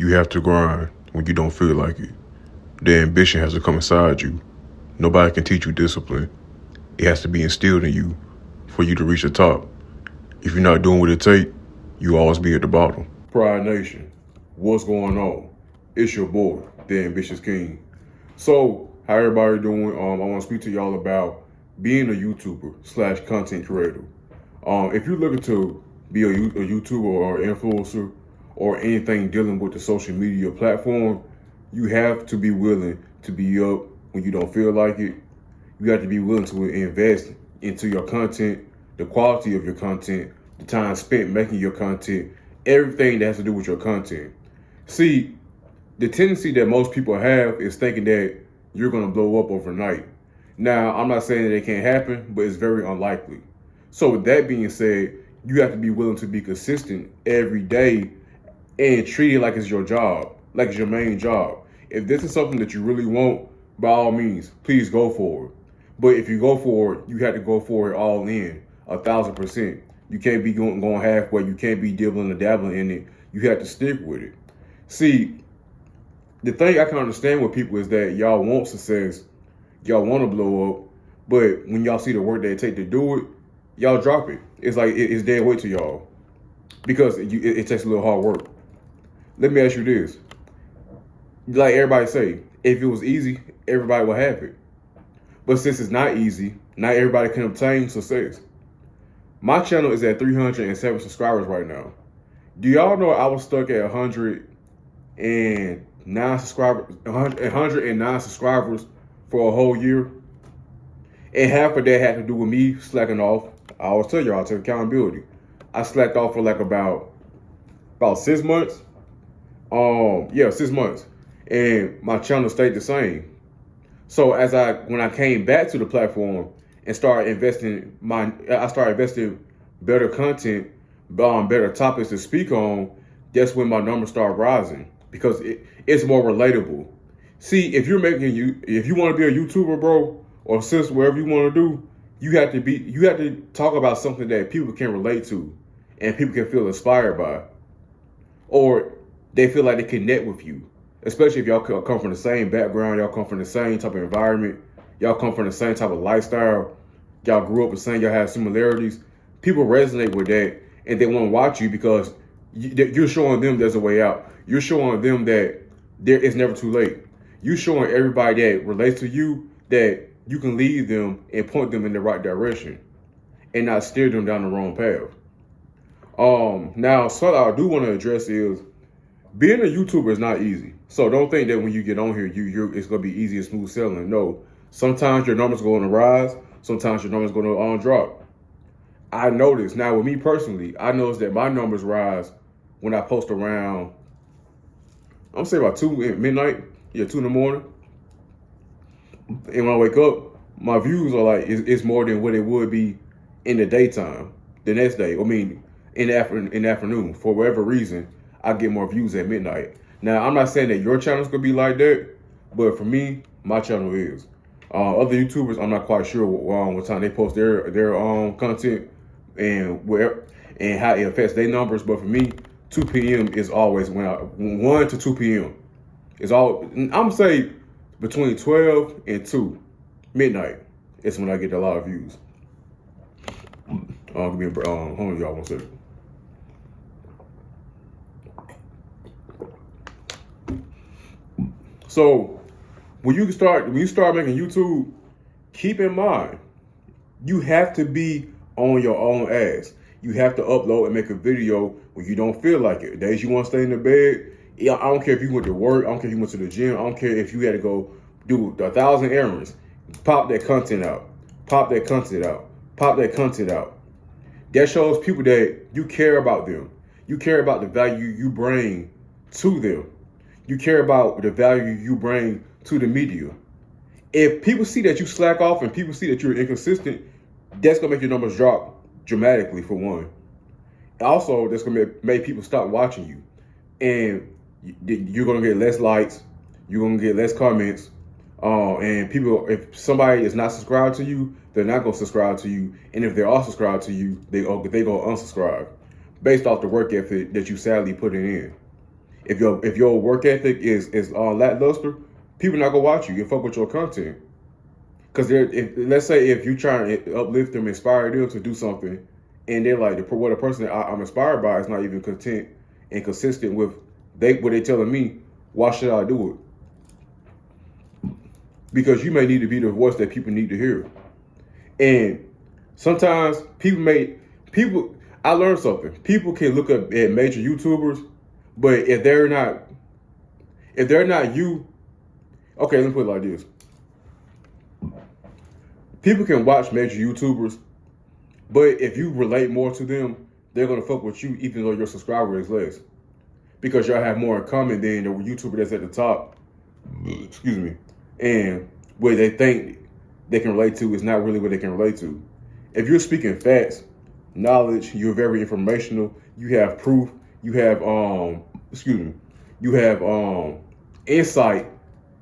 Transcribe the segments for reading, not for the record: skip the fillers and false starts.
You have to grind when you don't feel like it. The ambition has to come inside you. Nobody can teach you discipline. It has to be instilled in you for you to reach the top. If you're not doing what it takes, you always be at the bottom. Pride Nation, what's going on? It's your boy, the Ambitious King. So, how everybody doing? I want to speak to y'all about being a YouTuber / content creator. If you're looking to be a YouTuber or influencer or anything dealing with the social media platform, you have to be willing to be up when you don't feel like it. You have to be willing to invest into your content, the quality of your content, the time spent making your content, everything that has to do with your content. See, the tendency that most people have is thinking that you're going to blow up overnight. Now, I'm not saying that it can't happen, but it's very unlikely. So with that being said, you have to be willing to be consistent every day and treat it like it's your job, like it's your main job. If this is something that you really want, by all means, please go for it. But if you go for it, you have to go for it all in, 1,000%. You can't be going halfway. You can't be dibbling and dabbling in it. You have to stick with it. See, the thing I can understand with people is that y'all want success, y'all want to blow up, but when y'all see the work that it take to do it, y'all drop it. It's like it's dead weight to y'all because it takes a little hard work. Let me ask you this. Like everybody say, if it was easy, everybody would have it. But since it's not easy, not everybody can obtain success. My channel is at 307 subscribers right now. Do y'all know I was stuck at 109 subscribers for a whole year? And half of that had to do with me slacking off. I always tell y'all, I take accountability. I slacked off for like about 6 months. 6 months. And my channel stayed the same. So when I came back to the platform and started investing better content, better topics to speak on, that's when my numbers start rising because it's more relatable. See, if you want to be a YouTuber, bro, or sis, whatever you want to do, you have to talk about something that people can relate to and people can feel inspired by, or they feel like they connect with you. Especially if y'all come from the same background, y'all come from the same type of environment, y'all come from the same type of lifestyle, y'all grew up the same, y'all have similarities. People resonate with that and they want to watch you because you're showing them there's a way out. You're showing them that it's never too late. You're showing everybody that relates to you that you can lead them and point them in the right direction and not steer them down the wrong path. Now, something I do want to address is being a YouTuber is not easy. So don't think that when you get on here, it's going to be easy and smooth sailing. No, sometimes your numbers going to rise. Sometimes your numbers going to drop. I noticed now with me personally, I noticed that my numbers rise when I post around, I'm saying about 2 midnight, 2 in the morning. And when I wake up, my views are like, it's more than what it would be in the daytime, the next day. I mean, in the afternoon, for whatever reason, I get more views at midnight. Now, I'm not saying that your channel's gonna be like that, but for me, my channel is. Other YouTubers, I'm not quite sure what time they post their content and how it affects their numbers. But for me, 2 p.m. is always 1 to 2 p.m. is all. I'm say between 12 and 2 midnight is when I get a lot of views. Hold on, y'all, 1 second. So when you start making YouTube, keep in mind, you have to be on your own ass. You have to upload and make a video when you don't feel like it. Days you want to stay in the bed, I don't care if you went to work, I don't care if you went to the gym, I don't care if you had to go do 1,000 errands. Pop that content out. Pop that content out. Pop that content out. That shows people that you care about them. You care about the value you bring to them. You care about the value you bring to the media. If people see that you slack off and people see that you're inconsistent, that's gonna make your numbers drop dramatically, for one. Also, that's gonna make people stop watching you. And you're gonna get less likes, you're gonna get less comments, and people, if somebody is not subscribed to you, they're not gonna subscribe to you. And if they are subscribed to you, they go unsubscribe based off the work ethic that you sadly putting in. If your work ethic is lackluster, people not gonna watch you and fuck with your content. Because let's say if you try to uplift them, inspire them to do something, and they're like, what a person that I'm inspired by is not even content and consistent with what they telling me, why should I do it? Because you may need to be the voice that people need to hear. And sometimes people. I learned something. People can look up at major YouTubers, but if they're not you, okay, let me put it like this. People can watch major YouTubers, but if you relate more to them, they're gonna fuck with you even though your subscriber is less. Because y'all have more in common than the YouTuber that's at the top. Excuse me. And what they think they can relate to is not really what they can relate to. If you're speaking facts, knowledge, you're very informational, you have proof, you have insight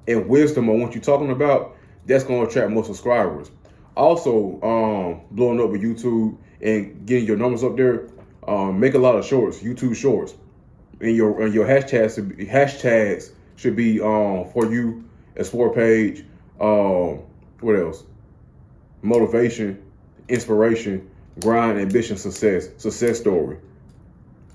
and wisdom on what you're talking about, that's gonna attract more subscribers. Also, blowing up with YouTube and getting your numbers up there, make a lot of shorts, YouTube shorts. And your hashtags should be for you, explore page, what else? Motivation, inspiration, grind, ambition, success story,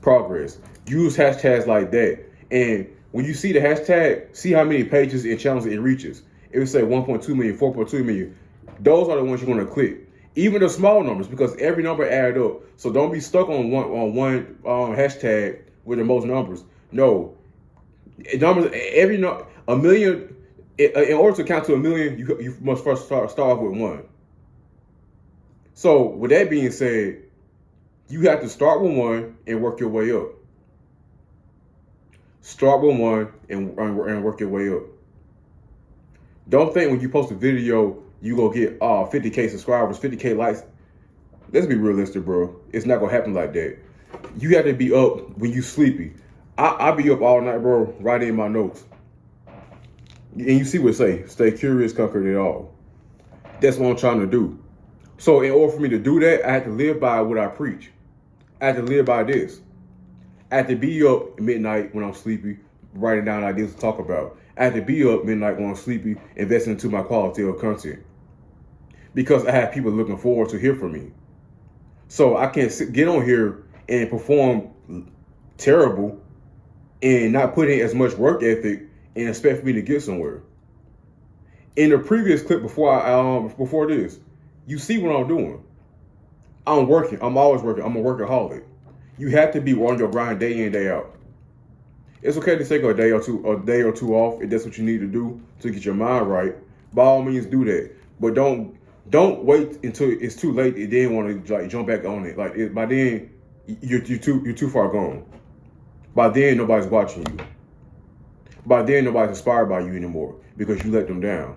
progress. Use hashtags like that. And when you see the hashtag, see how many pages and channels it reaches. It would say 1.2 million, 4.2 million. Those are the ones you're going to click. Even the small numbers, because every number add up. So don't be stuck on one hashtag with the most numbers. No, numbers. A million. In order to count to a million, you must first start off with one. So with that being said, you have to start with one and work your way up. Start with one and work your way up. Don't think when you post a video, you go get 50K subscribers, 50K likes. Let's be realistic, bro. It's not gonna happen like that. You have to be up when you sleepy. I be up all night, bro, writing in my notes. And you see what it say, stay curious, conquer it all. That's what I'm trying to do. So in order for me to do that, I have to live by what I preach. I have to live by this. I have to be up at midnight when I'm sleepy, writing down ideas to talk about. I have to be up midnight when I'm sleepy, investing into my quality of content. Because I have people looking forward to hear from me. So I can't get on here and perform terrible and not put in as much work ethic and expect for me to get somewhere. In the previous clip before this, you see what I'm doing. I'm working. I'm always working. I'm a workaholic. You have to be on your grind day in, day out. It's okay to take a day or two off if that's what you need to do to get your mind right. By all means, do that. But don't wait until it's too late and then want to jump back on it. By then, you're too far gone. By then, nobody's watching you. By then, nobody's inspired by you anymore because you let them down.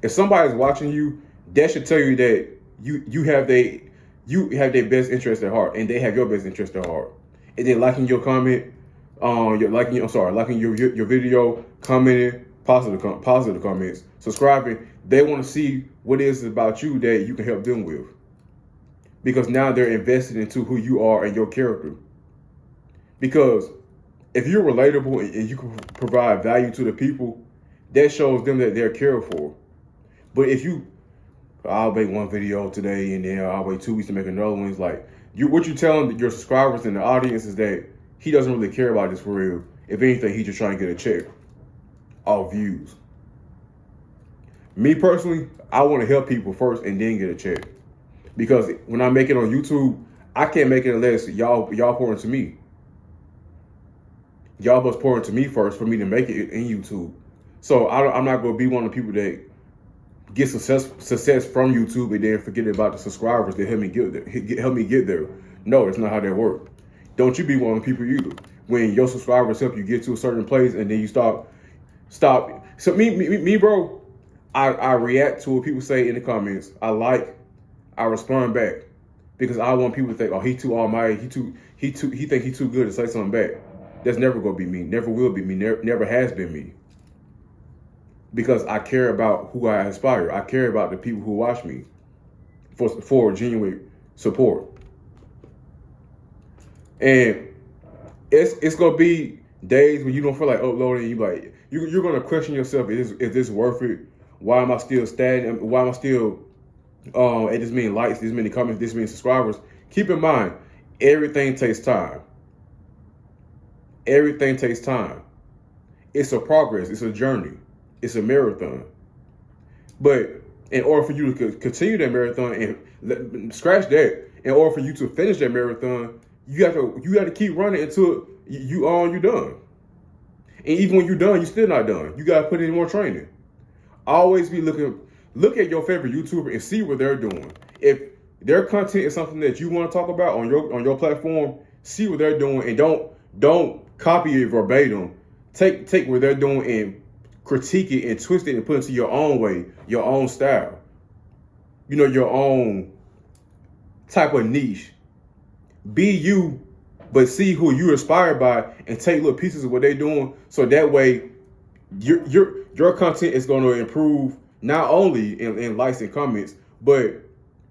If somebody's watching you, that should tell you that you have their best interest at heart, and they have your best interest at heart. And then liking your comment, liking your video, commenting, positive comments, subscribing. They want to see what it is about you that you can help them with, because now they're invested into who you are and your character. Because if you're relatable and you can provide value to the people, that shows them that they're cared for. But if I'll make one video today and then I'll wait 2 weeks to make another one. It's like, what you're telling your subscribers and the audience is that he doesn't really care about this for real. If anything, he's just trying to get a check off views. Me personally, I want to help people first and then get a check. Because when I make it on YouTube, I can't make it unless y'all pour into me. Y'all must pour into me first for me to make it in YouTube. So I'm not going to be one of the people that get success from YouTube and then forget about the subscribers that help me get there. No, that's not how that works. Don't you be one of the people either. When your subscribers help you get to a certain place and then you stop. So me, bro, I react to what people say in the comments. I respond back because I want people to think, oh, he too almighty. He think he's too good to say something back. That's never gonna be me. Never will be me. Never has been me. Because I care about who I inspire. I care about the people who watch me for genuine support. And it's gonna be Days when you don't feel like uploading, you're gonna question yourself: is this worth it? Why am I still stagnant? Why am I still at this many likes, this many comments, this many subscribers? Keep in mind, everything takes time. Everything takes time. It's a progress. It's a journey. It's a marathon. But in order for you to continue that marathon and scratch that, in order for you to finish that marathon, you have to keep running until you're done. And even when you're done, you're still not done. You got to put in more training. Always be look at your favorite YouTuber and see what they're doing. If their content is something that you want to talk about on your platform, see what they're doing, and don't copy it verbatim. Take what they're doing and critique it and twist it and put it into your own way, your own style. Your own type of niche. Be you, but see who you're inspired by and take little pieces of what they're doing, so that way your content is going to improve, not only in likes and comments, but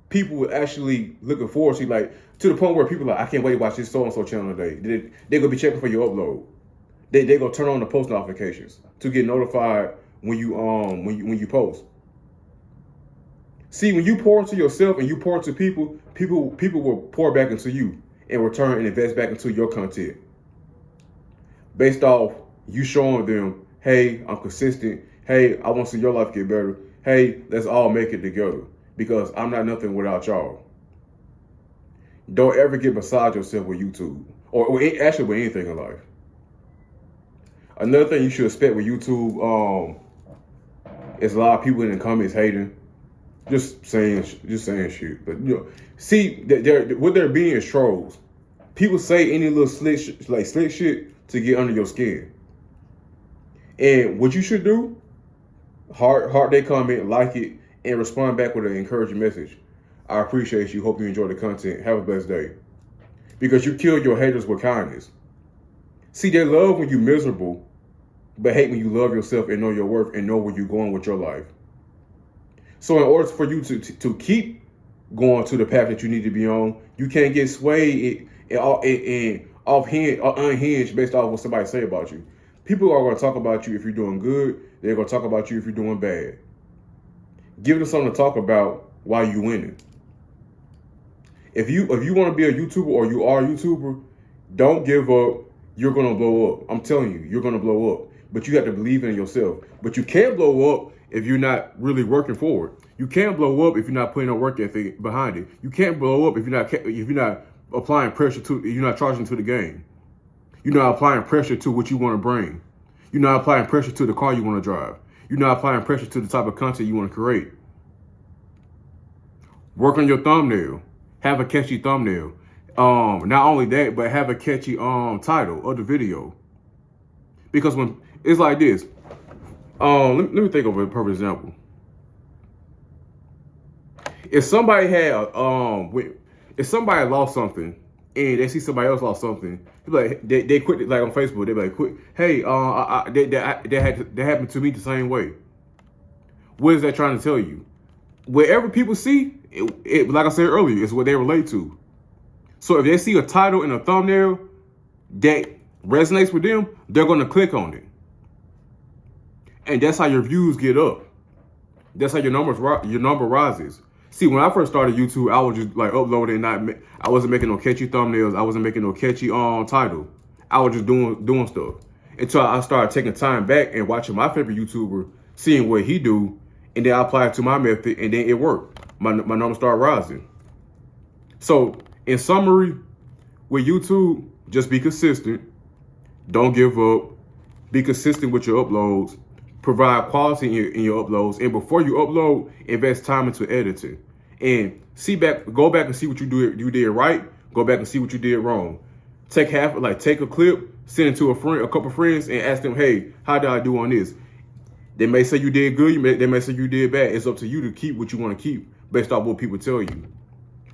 people will actually looking forward to the point where people are like, I can't wait to watch this so-and-so channel today. They're going to be checking for your upload. They're going to turn on the post notifications to get notified when you post. See, when you pour into yourself and you pour into people will pour back into you and return and invest back into your content. Based off you showing them, hey, I'm consistent. Hey, I want to see your life get better. Hey, let's all make it together, because I'm not nothing without y'all. Don't ever get beside yourself with YouTube or actually with anything in life. Another thing you should expect with YouTube is a lot of people in the comments hating, just saying shit. But see, what they're being is trolls. People say any little slick shit to get under your skin. And what you should do, heart their comment, like it, and respond back with an encouraging message. I appreciate you. Hope you enjoy the content. Have a blessed day. Because you kill your haters with kindness. See, they love when you're miserable, but hate when you love yourself and know your worth and know where you're going with your life. So in order for you to keep going to the path that you need to be on, you can't get swayed and unhinged based off what somebody say about you. People are going to talk about you if you're doing good. They're going to talk about you if you're doing bad. Give them something to talk about while you're winning. If you want to be a YouTuber or you are a YouTuber, don't give up. You're going to blow up. I'm telling you, you're going to blow up. But you have to believe in yourself. But you can't blow up if you're not really working for it. You can't blow up if you're not putting a work ethic behind it. You can't blow up if you're not applying pressure to, you're not charging to the game. You're not applying pressure to what you want to bring. You're not applying pressure to the car you want to drive. You're not applying pressure to the type of content you want to create. Work on your thumbnail. Have a catchy thumbnail. Not only that, but have a catchy title of the video. Because when it's like this, let me think of a perfect example. If somebody had if somebody lost something and they see somebody else lost something, they quit, like on Facebook, they be like, quit. Hey, that happened to me the same way. What is that trying to tell you? Wherever people see, it like I said earlier, it's what they relate to. So if they see a title and a thumbnail that resonates with them, they're going to click on it. And that's how your views get up. That's how your number rises. See, when I first started YouTube, I was just like uploading, I wasn't making no catchy thumbnails. I wasn't making no catchy title. I was just doing stuff until I started taking time back and watching my favorite YouTuber, seeing what he do, and then I applied it to my method, and then it worked. My numbers started rising. So in summary, with YouTube, just be consistent. Don't give up. Be consistent with your uploads. Provide quality in your uploads. And before you upload, invest time into editing. And go back and see what you did right. Go back and see what you did wrong. Take a clip, send it to a couple friends, and ask them, hey, how did I do on this? They may say you did good. They may say you did bad. It's up to you to keep what you want to keep based off what people tell you.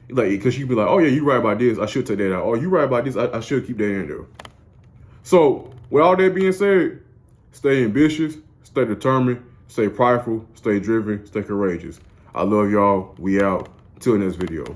Like, because you be like, oh yeah, you right about this, I should take that out. Or you right about this, I should keep that in there. So with all that being said, stay ambitious, stay determined, stay prideful, stay driven, stay courageous. I love y'all. We out. Till next video.